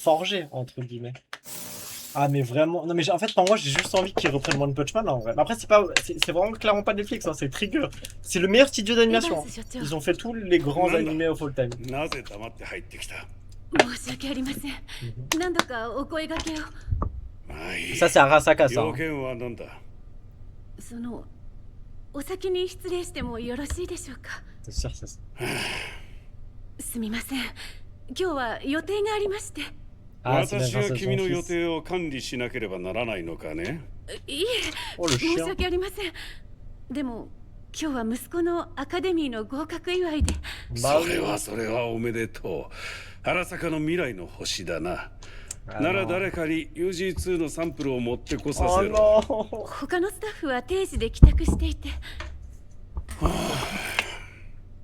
forgé, entre guillemets. Ah, mais vraiment. Non, mais en fait, moi, j'ai juste envie qu'ils reprennent One Punch Man en vrai. Mais après, c'est vraiment clairement pas Netflix, hein, c'est Trigger. C'est le meilleur studio d'animation. Hein. Ils ont fait tous les grands animés of all time. Ça, c'est Arasaka, ça. Hein. そのお先に失礼してもよろしいでしょうか。C'est sûr, c'est ça. すみません。今日は予定がありまして。Ah, c'est bien 私 grâce が à 君 son の予 fils. 定を管理しなければならないのかね。いえ、 Oh, le 申し chien. 訳ありません。でも今日は息子のアカデミーの合格祝いで。 Bah それはおめでとう。荒坂の未来の星だな。 Ah, なら non. 誰かに UG2 のサンプルを持ってこさ Oh せろ。 non. 他のスタッフは定時で帰宅していて。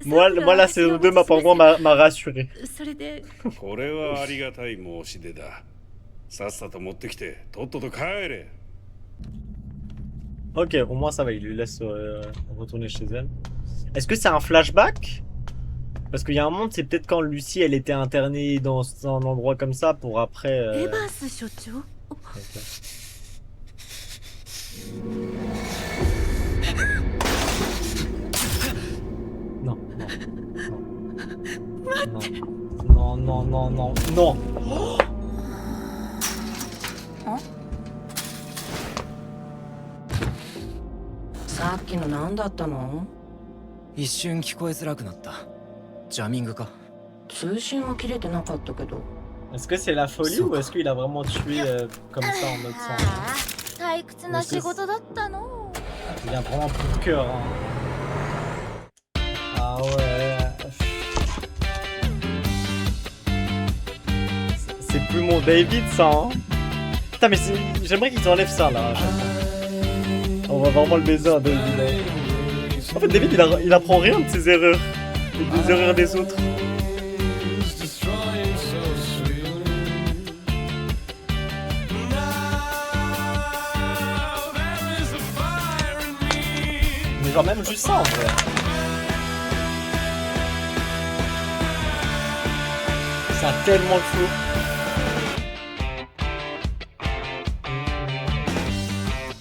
Moi, la saison 2 m'a rassuré. それで。これはありがたい申し出だ。さっさと持ってきて、とっとと帰れ。 Ok, au moins ça va, il lui laisse retourner chez elle. Est-ce que c'est un flashback? Parce qu'il y a un moment, c'est peut-être quand Lucie, elle était internée dans un endroit comme ça pour après... エヴァンス所長。 Non, non, non, non, non, non, non. さっきの何だったの？一瞬聞こえづらくなった。ジャミングか。通信は切れてなかったけど。Est-ce que c'est la folie ou est-ce qu'il a vraiment tué comme ça en mode sang? 退屈な仕事だったの。 Il a vraiment plus de cœur. Hein. Ah ouais. C'est plus mon David ça. Hein. Putain mais j'aimerais qu'ils enlèvent ça là. On va vraiment le baiser à David. Hein. En fait David il apprend rien de ses erreurs. Et des erreurs des autres. Mais genre même juste ça en vrai. Ça a tellement de flow.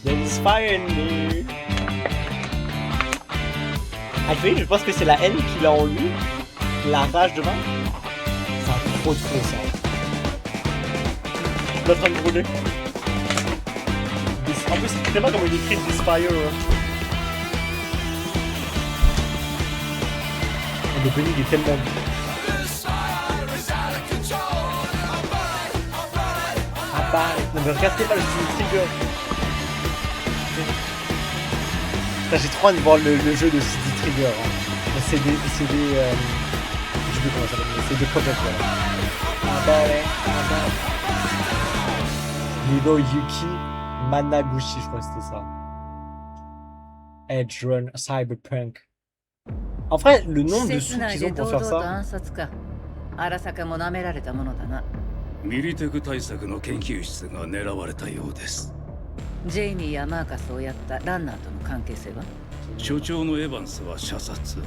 There's fire in me. Ah, je pense que c'est la haine qu'il a en lui. La rage de vaincre. C'est un trop de flow ça. Je suis en train de brûler. En plus, c'est très mal comment il écrit This fire. Le Benny il est tellement bon. Ah bah, non mais regardez pas le Trigger. J'ai trop envie de voir le jeu de CD Trigger. Hein. C'est des je sais plus comment ça s'appelle, mais c'est des projets voilà. Ah bah ouais, ah bah. Hiroyuki Managuchi, je crois que c'était ça. Edge Run Cyberpunk. En vrai, le nombre de sous qu'ils ont pour faire ça. ミリテク対策の研究室が狙われたようです。ジェイミーやマーカスをやったランナーとの関係性は？所長のエヴァンスは射殺。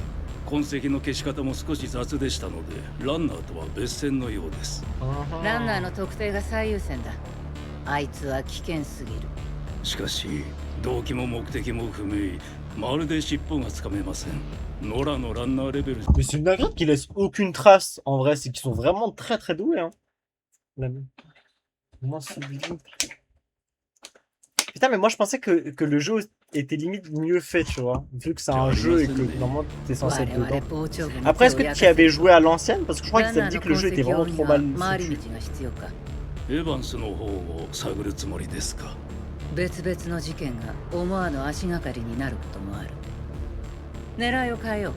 痕跡の消し方も少し雑でしたので、ランナーとは別線のようです。ランナーの特定が最優先だ。あいつは危険すぎる。しかし、動機も目的も不明。まるで尻尾がつかめません。ノラのランナーレベル。Mais c'est une dinguerie qui laisse aucune trace. En vrai, c'est qu'ils sont vraiment très très doués. Hein. Moi, c'est... Putain, mais moi je pensais que le jeu était limite mieux fait, tu vois. Vu que c'est un jeu et que normalement t'es censé être dedans. Après, est-ce que tu y avais joué à l'ancienne? Parce que je crois qu'ils avaient dit que le jeu était vraiment trop mal foutu. エヴァンスの方を探るつもりですか？別々の事件が思わぬ足がかりになることもある。狙いを変えよう。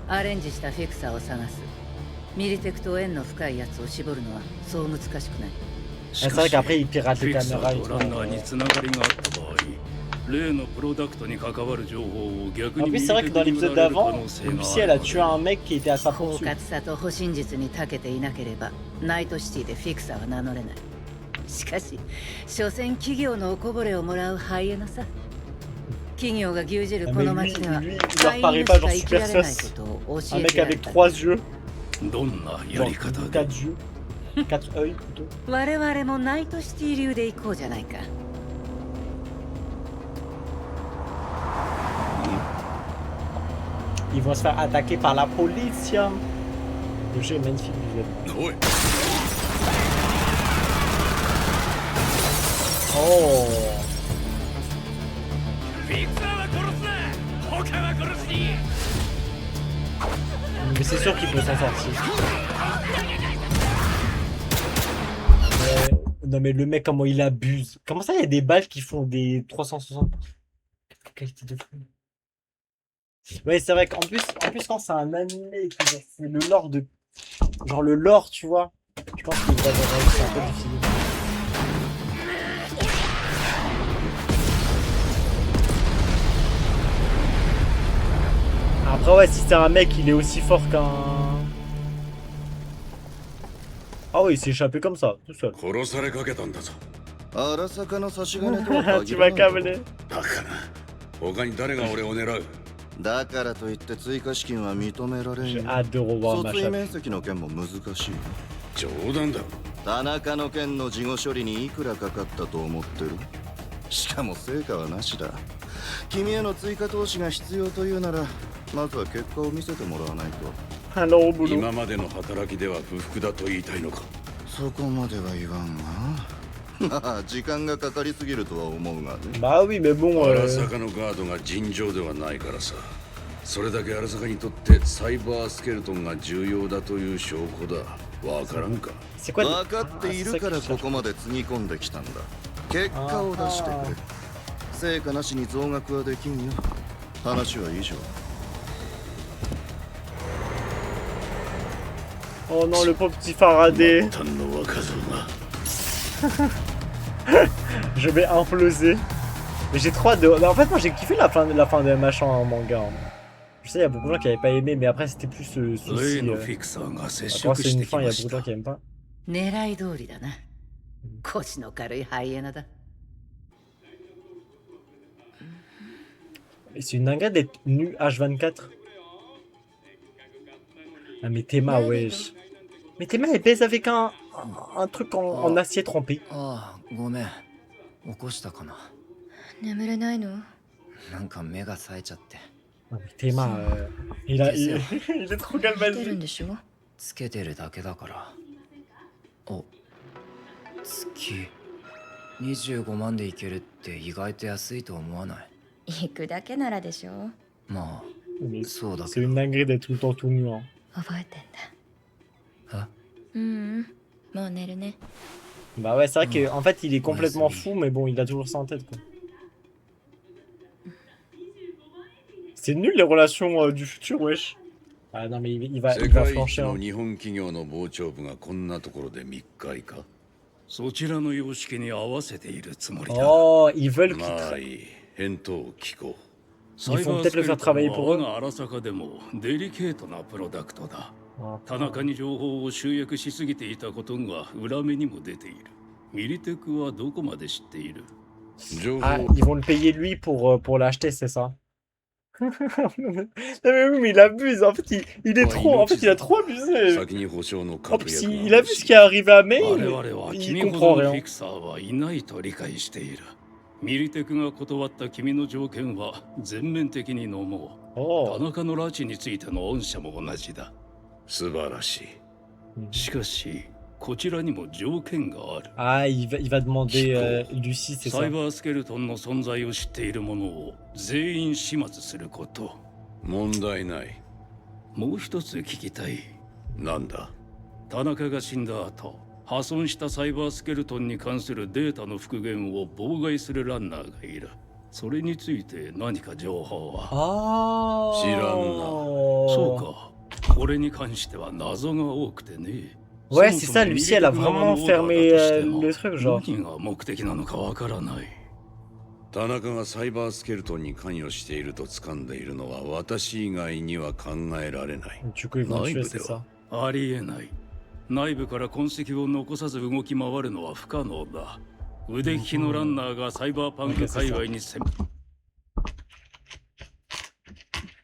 アレンジしたフィクサーを探す。ミリテクと縁の深いやつを絞るのはそう難しくない。C'est vrai qu'après il pirate les フィクサ caméras ー et と tout. ランナーにつながりがあった場合、例のプロダクトに関わる情報を逆 En に plus, ミ c'est リ vrai テ que ク dans に売 l'épisode られる可 d'avant, 能性が Lucie あ elle a る。 tué un mec qui était à sa 狡 poursuite. 猾さと保身術に長けていなければナイトシティでフィクサーは名乗れない。しかし所詮企業のおこぼれをもらうハイエナさ。企業が牛耳るこ Mais の lui, 町では lui, il 飼 leur い paraît 犬 pas し genre か生きら super れない sus. ことを教 Un え mec てやる avec から。 3 yeux. どんなや Genre り方 4 で？ yeux. 4 œils plutôt. 我々もナイトシティ流で行こうじゃないか。Ils vont se faire attaquer par la police. Le jeu est magnifique visuellement. おい Oh. フィクサーは殺すな他は殺しに Mais c'est sûr qu'il peut s'en sortir. Non mais le mec comment il abuse. Comment ça il y a des balles qui font des 360 qualité de fou. Ouais c'est vrai qu'en plus quand c'est un animé qui c'est le lore de genre le lore tu vois. Je pense qu'il va c'est un peu difficile. Après ouais si c'est un mec il est aussi fort qu'un... Ah oui il s'est échappé comme ça, tout seul. 殺されかけたんだぞ荒坂の差し金とは Tu 限ら m'as ない câblé. だから他に誰が俺を狙うだからといって追加資金は認められん J'ai よ hâte de revoir 訴追 Masha. 面積の件も難しい冗談だ田中の件の事後処理にいくらかかったと思ってるしかも成果はなしだ君への追加投資が必要というならまずは結果を見せてもらわないと Alors au boulot. 今までの働きでは不服だと言いたいのかそこまでは言わんがまあ時間がかかりすぎるとは思うがね Bah oui mais bon... 荒坂のガードが尋常ではないからさそれだけ荒坂にとってサイバースケルトンが重要だという証拠だわからんか C'est quoi 分かっているからここまでつぎ込んできたんだ結果を出してくれ成果なしに増額はできんよ話は以上 Oh non le pauvre petit Faraday. 末端の若造が Je vais imploser. Mais j'ai trop hâte de... Bah, en fait moi j'ai kiffé la fin de machin en manga. Hein. Je sais il y a beaucoup de gens qui avaient pas aimé mais après c'était plus souci. 例のフィクサーが接 Quand 触 c'est し une てき fin il y a ま beaucoup し de gens た qui aiment pas. 狙い通りだな。腰の軽いハイエナだ。 Et c'est une dinguerie d'être nu H24. Ah mais Théma wesh. Mais Théma elle baise avec un truc en acier trempé. ああごめん起こしたかな眠れないのなんか目が冴えちゃって Ah, mais Théma il est trop 来てるん galvanisé. でしょつけてるだけだからお月25万でいけるって意外と安いと思わない行くだけならでしょま Mais あそうだ c'est けど une dinguerie d'être tout le temps tout nu. Hein. 覚えてんだえもう寝るね Bah ouais c'est vrai qu'en fait il est complètement fou mais bon il a toujours ça en tête quoi. C'est nul les relations du futur wesh. Ah non mais il va 世界一 flancher. の Hein. 日本企業の傍聴部がこんなところで密会かそちらの様式に合わせているつもりだ Oh ils veulent qu'il まあいい返答を聞こう Ils font peut-être le faire travailler pour eux. 我が荒坂でもデリケートなプロダクトだ Ah. 田中に情報を集約しすぎていたことが裏目にも出ているミリテクはどこまで知っている情報 Ah, ils vont le payer lui pour l'acheter, c'est ça. Non mais oui, mais il abuse. En fait, il est trop. En fait, il a trop abusé. 先に保証の En 確 plus, 約が il a vu ce qui est arrivé à May. 我々は Il 君ほ comprend どのフ rien. ィクサーはいないと理解しているミリテクが断った君の条件は全面的に飲もう Oh. 田中の拉致についての御社も同じだ素晴らしいしかしこちらにも条件がある Ah, il va demander Lucie, c'est サ ça. イバースケルトンの存在を知っている者を全員始末すること問題ないもう一つ聞きたいなんだ田中が死んだ後破損したサイバースケルトンに関するデータの復元を妨害するランナーがいるそれについて何か情報は Oh. 知らんなそうかこれに関しては謎が多くてね Ouais, c'est ça, Lucie, elle a vraiment fermé le truc, genre. 何が目的なのかわからない田中がサイバースケルトンに関与していると掴んでいるのは私以外には考えられない Du coup, ils vont 内 tuer, 部 c'est で ça. はありえない内部から痕跡を残さず動き回るのは不可能だ腕利きのランナーがサイバーパンク界隈に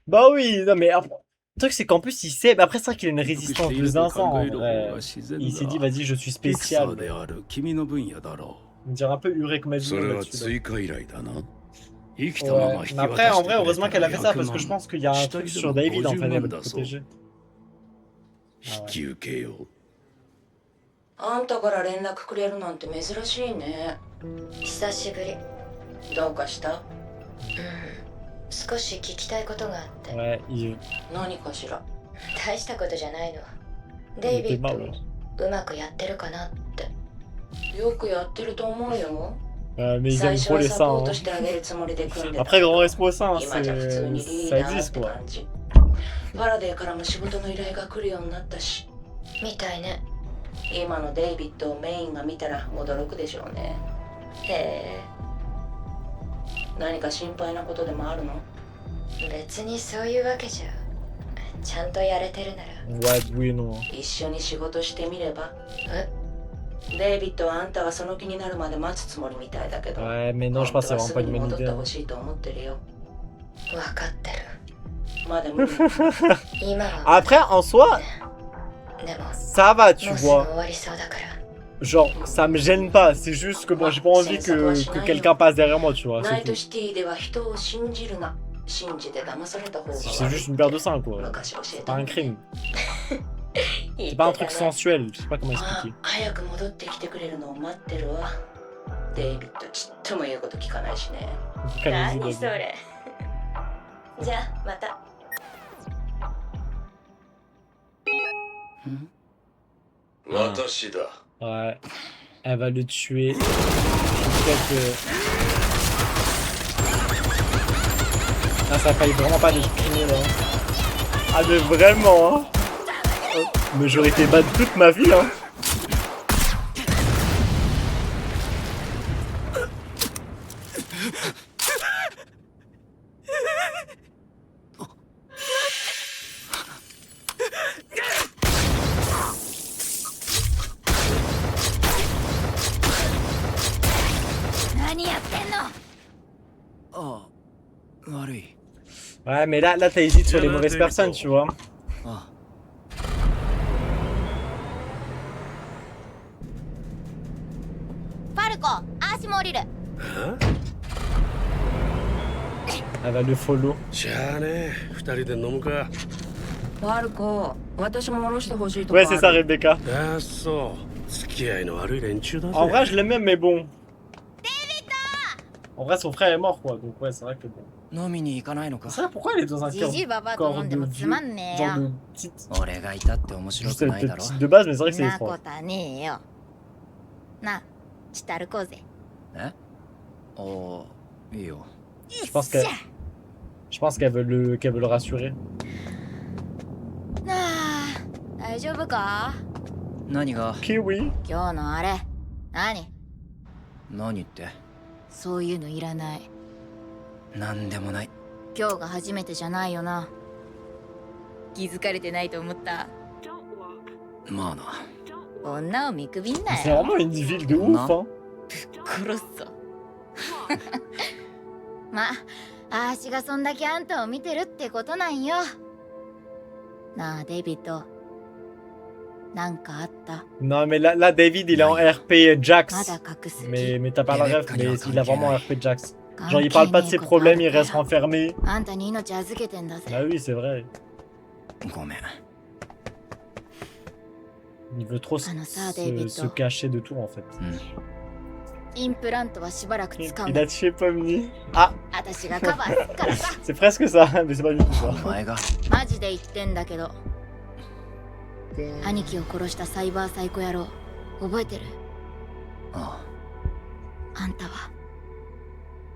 Bah oui, non mais après, Le truc, c'est qu'en plus, il sait. Après, c'est vrai qu'il a une résistance de zinzin en vrai. Il s'est dit, vas-y, je suis フィクサ spécial. ーである君の分野だろ On dirait un peu Urek う。 Maju それは là-dessus. 追加依頼だな。生きた Ouais. まま引き Mais 渡 après, en してく vrai, れ heureusement た qu'elle ら a fait ça parce 100 que je 万 pense qu'il y a un 死 truc 体で sur も David en fait, 50 elle 万 va だ le そう。 protéger. 引き受けよう。あんたから連絡くれるなんて珍しいね。久しぶり。どうかした？うん。少し聞きたいことがあって。 Ouais, il. 何かしら。大したことじゃないの。デイビッ était mal, ド、うまくやってるかなって。よくやってると思うよ。 Mais ils 最 aiment 初 trop は les サポ seins. ート Hein. してあげるつもりで組んでた。 Après, Grand Respo seins, 今じゃ普通にリー ça ダーっ existe て quoi. 感じ。パラデーからも仕事の依頼が来るようになったし。みたいね。今のデイビッドをメインが見たら驚くでしょうね。へえ。何か心配なことでもあるの？別にそういうわけじゃ。ちゃんとやれてるなら。 Ouais, oui, non. 一緒に仕事してみれば？え？デイビッドはあんたがその気になるまで待つつもりみたいだけど。 Ouais, mais non, je pense que c'est vraiment pas une bonne 戻っ idée. て Hein. ほしいと思ってるよ。わかってる。まだ無理。今は。 Après, en soi, でも、 ça va, tu もうすぐ vois. 終わりそうだから。 Genre, ça me gêne pas. C'est juste que bon, j'ai pas envie que quelqu'un passe derrière moi, tu vois. ナ C'est イト tout. シティでは人を信じるな。信じて騙された方が C'est 悪い。 juste une paire de seins, quoi. 昔教え C'est た pas の un crime. 言っ C'est て pas un た truc ね。 sensuel. Je sais pas comment あ expliquer. 早く戻ってきてくれるのを待ってるわ。デイビッドちっとも言うこと聞かないしね。 Calmez-vous, 何そ David. れ。じゃあ、また。私だ。 Ouais. Elle va le tuer. Peut-être. Ah, ça faillit vraiment pas l'exprimer là. Ah, mais vraiment, hein. Mais j'aurais été bad toute ma vie, hein. Ouais, mais là t'hésites sur les mauvaises personnes, tu vois. あ ファルコ、足も降りる。 Elle va le follow. しゃあねえ、二人で飲むか。ワルコ、私も降ろしてほしいとかあ Ouais, る。 c'est ça, Rebecca. ああ、そう。付き合いの悪い連中だぜ。 En vrai, je l'aime même, mais bon. En vrai, son frère est mort, quoi. Donc, ouais, c'est vrai que bon. 飲みに行かないのか C'est vrai, pourquoi elle est dans un じじいばばと corps 飲んで de もつ vieux まんねえよ。 genre de petite. 俺がいたって面白 Juste く elle ない était だろ petite de base, mais c'est vrai que c'est なこ étrange. とはねえよ。なあ、して歩こうぜ。えおいいよ Je pense qu'elle. Je pense qu'elle veut le rassurer. なあ、大丈夫か？何が Kiwi. 今日のあれ、何？何ってそういうのいらない。何でもない今日が初めてじゃないよな。気づかれてないと思った。まあな女を見くびんな C'est よ。 vraiment une ville de ouf, hein. 殺すぞ。まあ、あーしがそんだけあんたを見てるってことなんよ。なあ、デイビッド。なんかあった？ Non, mais là, David, il est en RP ま Jax. だ隠す気。 Mais t'as pas la ref, mais il a vraiment RP Jax. 関 Genre, 係 il parle pas de ねえ ses ことある problèmes, il から reste renfermé. あんたに命預けてんだぜ。 Bah oui, c'est vrai. ごめん Il veut trop Ah non, ça, David, se toi. cacher de tout, en fait. インプラントはしばらく使う Il の a。tué Pomni. Ah, 私がカバーすっからさ。 c'est presque ça, mais c'est pas du tout お ça. 前がマジで言ってんだけど。兄貴を殺したサイバーサイコ野郎覚えてる？ああんたは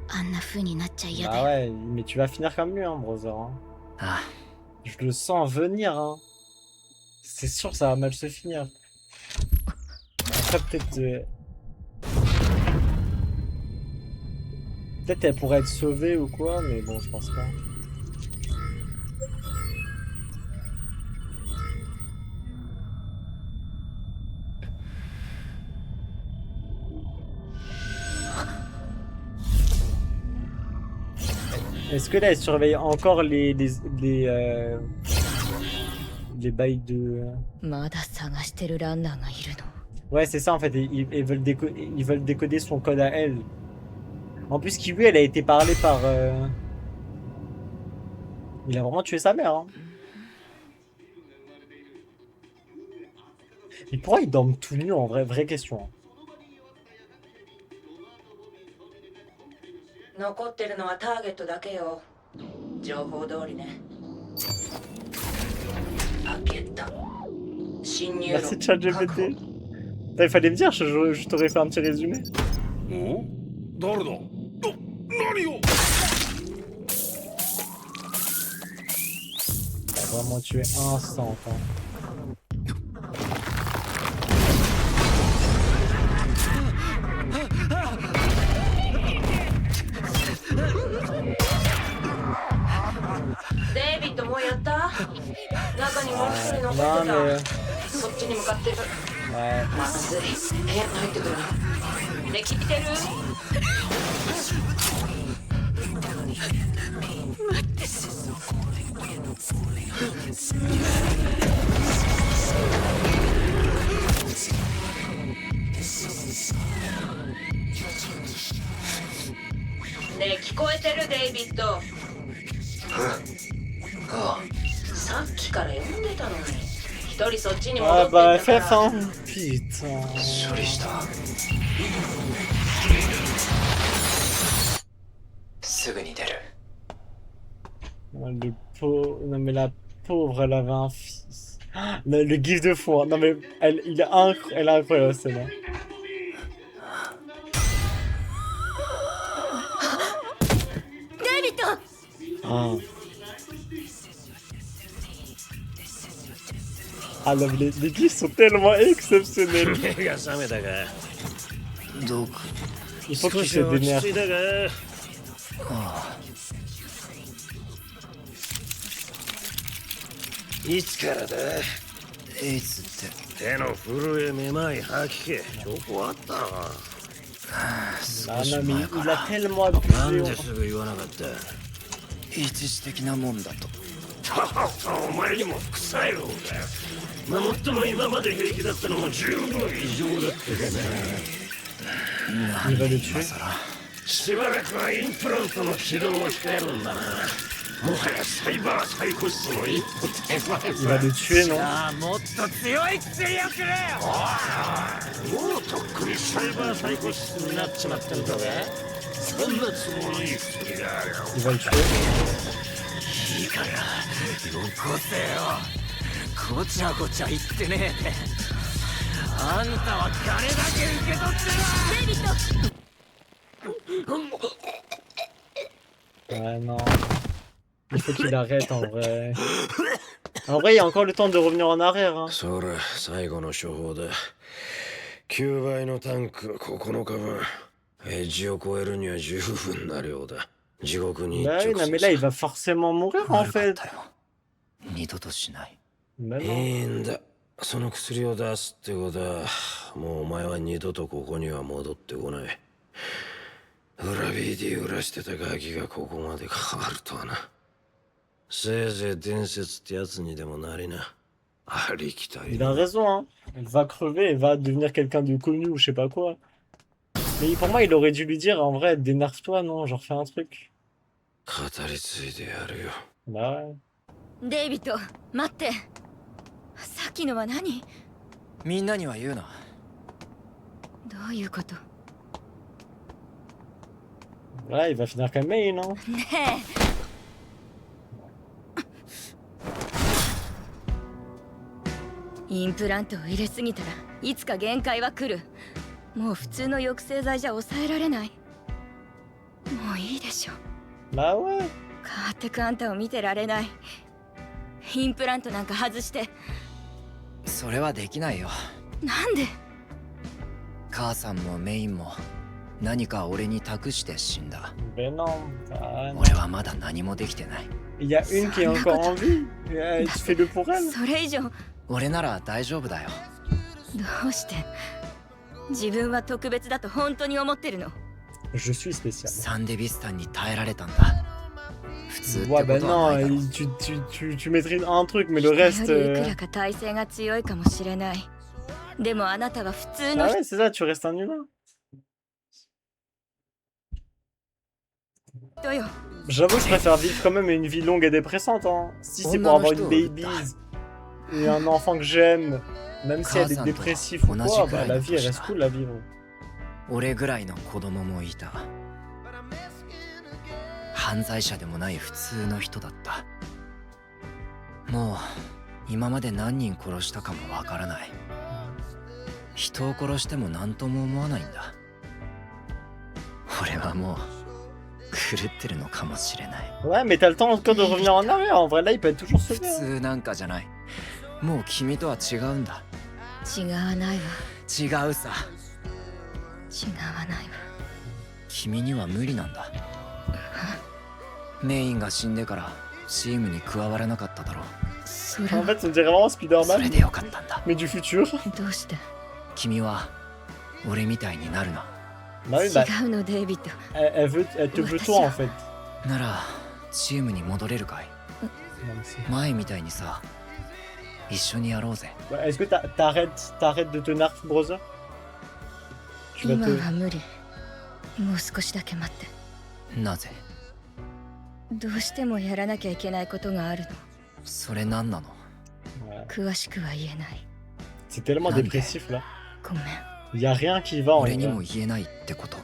あんな風になっちゃ嫌 Bah だよ。 ouais, mais tu vas finir comme lui, hein, brother. Hein. あ Je le sens venir, hein. C'est sûr que ça va mal se finir. Après, peut-être... Peut-être elle pourrait être sauvée ou quoi, mais bon, je pense pas. Est-ce que là, elle surveille encore les les bails de. まだ探してるランナーがいるの。 Ouais, c'est ça en fait. Ils veulent ils veulent décoder son code à elle. En plus, Kiwi, elle a été parlée par. Il a vraiment tué sa mère. Hein. Et pourquoi ils dorment tout nus en vrai? Vraie question. Hein. 残ってるのはターゲットだけよ。情報通りね。開けた。侵入 Merci ChatGPT. Il fallait me dire, je t'aurais fait un petit résumé. Oh? 誰だ？何を？ Il a vraiment tué un sang. Hein. デイビッドもうやった？中にもう一人残ってNon た。 mais. そっちに向かってる。 Ouais. まずい。部屋に入ってくる。ね、聞いてる？ ねえ聞こえてるデイビッド。さっきから読んでたのに一人そっちに戻 Ah って bah ったか FF ら。 hein. Putain. 処理した。すぐに出る。 Le pauvre. Non mais la pauvre, elle avait un fils. Le gif de fou. Hein. Non mais elle est incroyable celle-là. Ah. Ah non, mais les gifs sont tellement exceptionnels. 目が覚めたか。どこ？ Il faut qu'il se 落ち démerde. 着いたか。いつからだ。いつって手の震えめまい吐き気。証拠あったな。 Ah non, mais il a tellement なん abusé. ですぐ言わなかった。一時的なもんだと。お前にも副作用が。まあ、もっとも今まで平気だったのも十分異常だったかな。 Il va le tuer. しばらくはインプラントの起動を控えるんだな。もはやサイバーサイコ室の一歩手前 Il va le tuer, non? もっと強い薬をくれよ。もうとっくにサイバーサイコ室になっちまってんだぜ。そんな都合のいい薬があるよ。 Il va le tuer. いいからよこせよ。ごちゃごちゃ言ってねえで。あんたは金だけ受け取ってろ。 Ouais, non. Il faut qu'il arrête en vrai. En vrai, il y a encore le temps de revenir en arrière. Hein. それ最後の処方だ。9倍のタンク9日分。エッジを超えるには十分な量だ。地獄に一 Bah oui, 直 non, mais là, il va forcément mourir en 悪かっ fait. たよ。二度としない。 Bah い non. いんだ。その薬を出すってことは、もうお前は二度とここには戻ってこない。裏 BD 裏してたガキがここまで変わるとはな。せいぜい伝説ってやつにでもなりな。ありきたり Il a raison, hein. Elle va crever, elle va devenir quelqu'un de connu ou je sais pas quoi. Mais pour moi, il aurait dû lui dire en vrai, dénerve-toi, non, genre fais un truc. 語り継いでやるよ。 Bah ouais. デイビッド待って。さっきのは何？みんなには言うな。どういうこと？ Voilà, il va finir comme May, non? ねえ。インプラントを入れすぎたらいつか限界は来る。もう普通の抑制剤じゃ抑えられない。もういいでしょ。 Bah ouais. 変わってくあんたを見てられない。インプラントなんか外して。それはできないよ。なんで？母さんもメインも何か俺に託して死んだ。 Ben non. Ah, non. 俺はまだ何もできてない。 Il y a une qui est encore en vie. Tu fais le pour elle? それ以上俺なら大丈夫だよ。どうして自分は特別だと本当に思ってるの？ Je suis spécial. サンデビスタンに耐えられたんだ。普通って Ouais, こ bah とは non, ないだろう。 tu maîtrises un truc, mais le 人よ reste. りいくらか体勢が強いかもしれない。でもあなたは普通の Ah 人 ouais, c'est ça, tu restes un humain. よ。 J'avoue que je préfère vivre quand même une vie longue et dépressante. Hein. Si c'est pour avoir une babies et un enfant que j'aime, même si elle est dépressive ou quoi, bah la vie elle reste cool à vivre. 俺ぐらいの子供もいた。犯罪者でもない普通の人だった。もう今まで何人殺したかもわからない。人を殺しても何とも思わないんだ。俺はもう狂ってるのかもしれない。 Ouais, mais t'as le temps encore de revenir en arrière. En vrai, là, il peut être toujours 普 sauvé. 通なんかじゃない。もう君とは違うんだ。違わないわ。違うさ。違わないわ。君には無理なんだ。メインが死んでからチームに加わらなかっただろう。それ En は fait, on dirait vraiment そ Spider-Man, れでよかったんだ。 mais du futur. どうして？君は俺みたいになるな。 Bah oui, bah, 違うのデイビッド。 elle te veut toi en fait. ならチームに戻れるかい？ Non, mais c'est- 前みたいにさ、一緒にやろうぜ。 Ouais, est-ce que t'arrêtes de te nerf, brother? Tu vas 今 te. は無理。もう少しだけ待って。なぜ？どうしてもやらなきゃいけないことがあるの。それ何なの？ Ouais. 詳しくは言えない。 C'est tellement Nande. dépressif là. ごめん。 Y a rien qui va en 俺に vrai. も言えないってこと。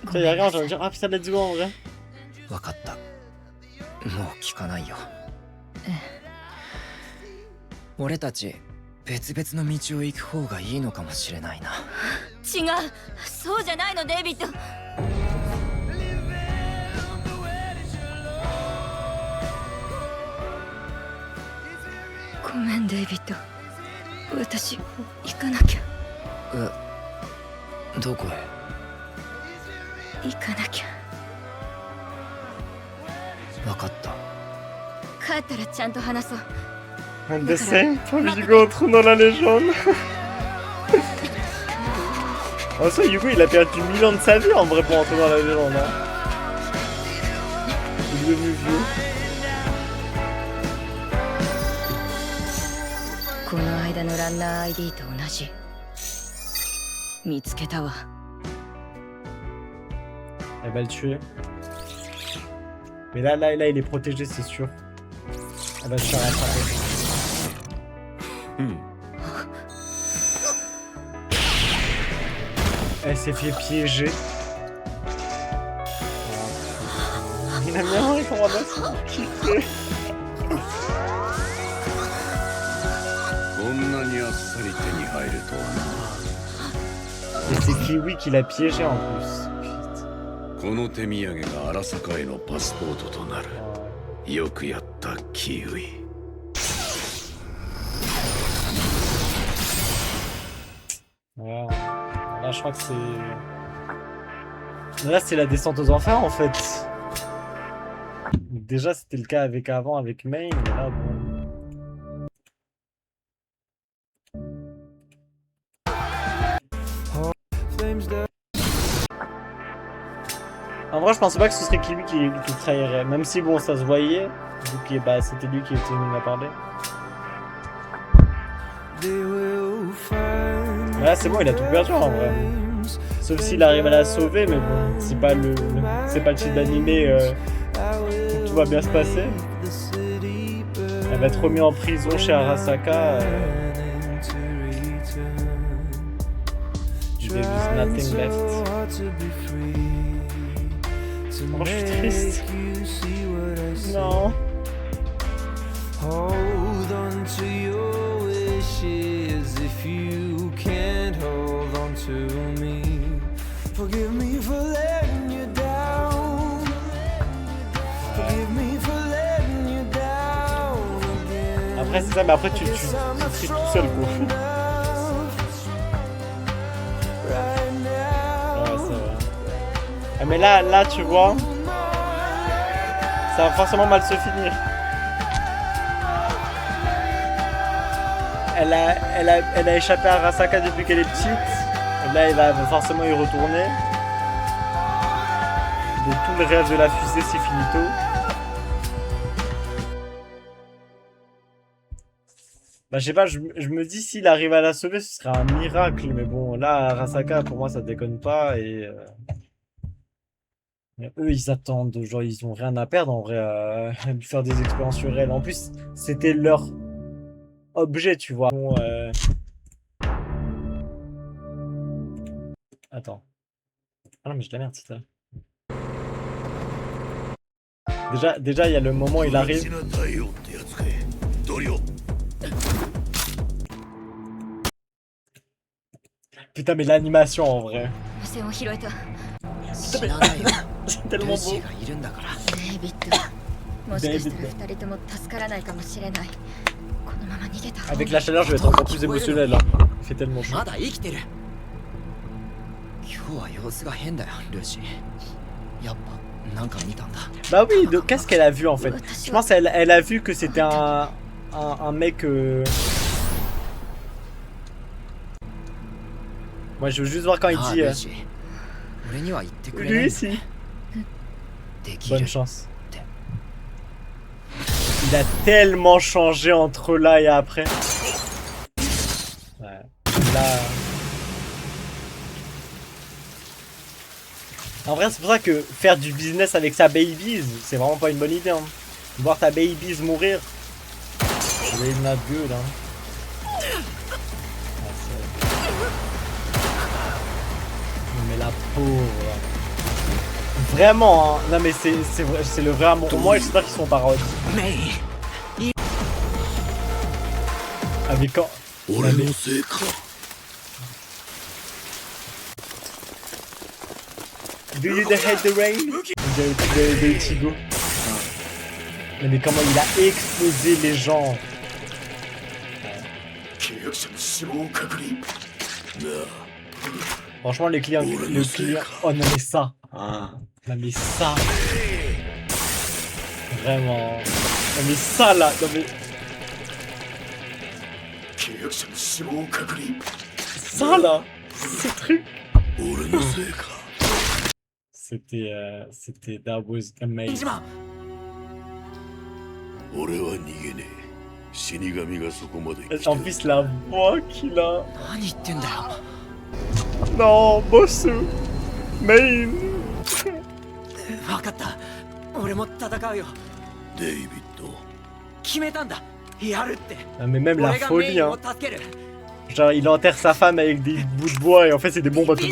ご Ça, め y a ん rien, な je さ vais い me dire, ah putain, let's go en vrai. わかった。もう聞かないよ。ええ。俺たち別々の道を行く方がいいのかもしれないな。違う。そうじゃないのデイビッド。ごめんデイビッド。私行かなきゃ。どこへ？行かなきゃ。わかった。帰ったらちゃんと話そう。 Un dessin pour Hugo entrant dans la légende. En soi, Hugo il a perdu 1000 ans de sa vie en vrai pour entrer dans la légende. Hein. Il est devenu vieux. この間のランナー ID と同じ。見つけたわ。 Elle va le tuer. Mais là, il est protégé, c'est sûr. Elle va se faire attraper. Elle s'est fait piéger. Il a mis un recommandation. Kiffé. Et c'est Kiwi qui l'a piégé en plus. この手土産が荒坂へのパスポートとなる。よくやったキウイ。 Voilà. Là, je crois que c'est. Là, c'est la descente aux enfers en fait. Donc, déjà, c'était le cas avant avec Main, mais là, bon. En vrai, je pensais pas que ce serait Kiwi qui trahirait. Même si, bon, ça se voyait, vu que bah, c'était lui qui était venu à parler. Là, c'est bon, il a tout perdu en vrai. Sauf s'il arrive à la sauver, mais bon, c'est pas le type d'animé où tout va bien se passer. Elle va être remise en prison chez Arasaka. There is nothing left. Oh, je suis triste. Non. Hold on to your wishes if you can't hold on to me. Forgive me for letting you down. Forgive me for letting you down again. Après c'est ça, mais après tu tries tout seul quoi. Ouais, c'est vrai. Ah, mais là tu vois, ça va forcément mal se finir. Elle a échappé à Arasaka depuis qu'elle est petite. Et là, elle va forcément y retourner. De tout le rêve de la fusée, c'est finito. Bah, je sais pas, je me dis s'il arrive à la sauver, ce serait un miracle. Mais bon, là, Arasaka, pour moi, ça déconne pas. Et eux, ils attendent. Genre, ils ont rien à perdre en vrai à lui faire des expériences sur elle. En plus, c'était leur objet, tu vois. Bon, attends. Ah non, mais je la merde, c'est ça. Déjà, il y a le moment où il arrive. Putain, mais l'animation en vrai. 無線を拾えた。 Putain, mais c'est tellement ル beau. シーがいるんだから。デイビッド。もしかしたら二人とも助からないかもしれない。このまま逃げた方が。 Avec la chaleur, je vais être encore plus émotionnel là. Il fait tellement chaud. まだ生きてる。今日は様子が変だよ、ルーシー。やっぱなんか見たんだ。 Bah oui, qu'est-ce qu'elle a vu en fait? Je pense qu'elle elle a vu que c'était un mec. Moi, je veux juste voir quand il ああ dit. ルーシー、俺には言ってくれない Lui の aussi. できる Bonne chance. Il a tellement changé entre là et après. Ouais. Là. En vrai, c'est pour ça que faire du business avec sa babies, c'est vraiment pas une bonne idée. Hein. Voir ta babies mourir. C'est not good. Hein. Mais la pauvre. Vraiment, hein. Non mais c'est le vrai amour. Moi, j'espère qu'ils sont parodies. Avec quand non, mais... Do you hate the rain? De Ichigo. Non mais comment il a explosé les gens. Franchement, le client. Oh non mais ça. Non mais ça. Vraiment. Non mais ça là. Non mais. Ça là. Ce truc. C'était that was amazing. En plus la voix qu'il a. 何言ってんだよ。 Non, boss. Main. 分かった。俺も戦うよ。デイビッド。決めたんだ。やるって。 Ah, mais même la folie, hein. Genre, il enterre sa femme avec des bouts de bois et en fait, c'est des bombes à tout.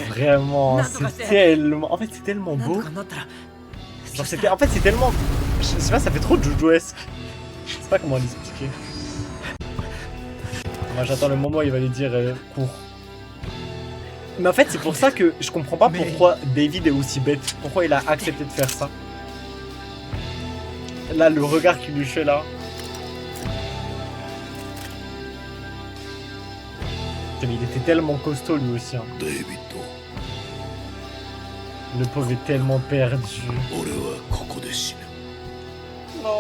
Vraiment, c'est tellement. En fait, c'est tellement beau. Genre, c'était. En fait, c'est tellement. Je sais pas, ça fait trop Jojo-esque. Je sais pas comment l'expliquer. Moi, j'attends le moment où il va lui dire cours. Mais en fait, c'est pour ça que je comprends pas pourquoi David est aussi bête. Pourquoi il a accepté de faire ça. Là, le regard qu'il lui fait là. Mais il était tellement costaud lui aussi. Hein. Le pauvre est tellement perdu. Non.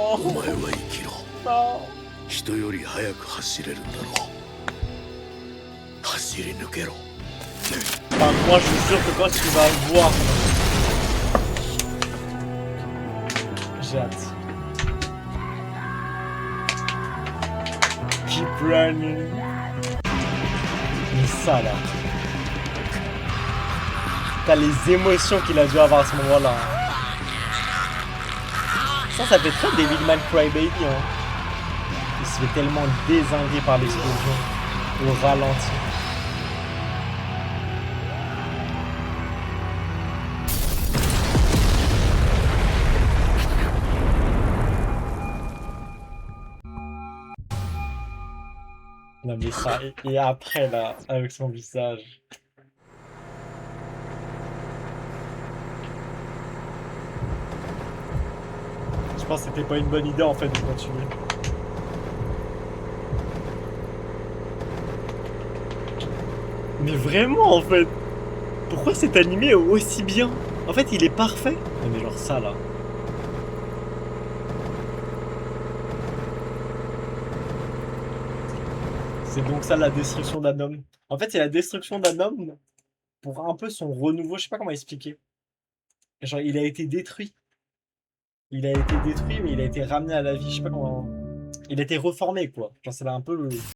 Non. Enfin, moi je suis sûr que toi tu vas le voir. J'ai hâte. Keep running. Mais ça là. T'as les émotions qu'il a dû avoir à ce moment-là. Ça fait très Devilman Crybaby. Hein. Il se fait tellement dézinguer par l'explosion au ralenti. Non mais ça, et après là, avec son visage. Je pense que c'était pas une bonne idée en fait de continuer. Mais vraiment en fait, pourquoi cet animé est aussi bien? En fait il est parfait. Non mais genre ça là. C'est donc ça la destruction d'un homme. En fait c'est la destruction d'un homme pour un peu son renouveau, je sais pas comment expliquer. Genre, il a été détruit. Il a été détruit, mais il a été ramené à la vie. Je sais pas comment. Il a été reformé, quoi. Genre, c'est là un peu le.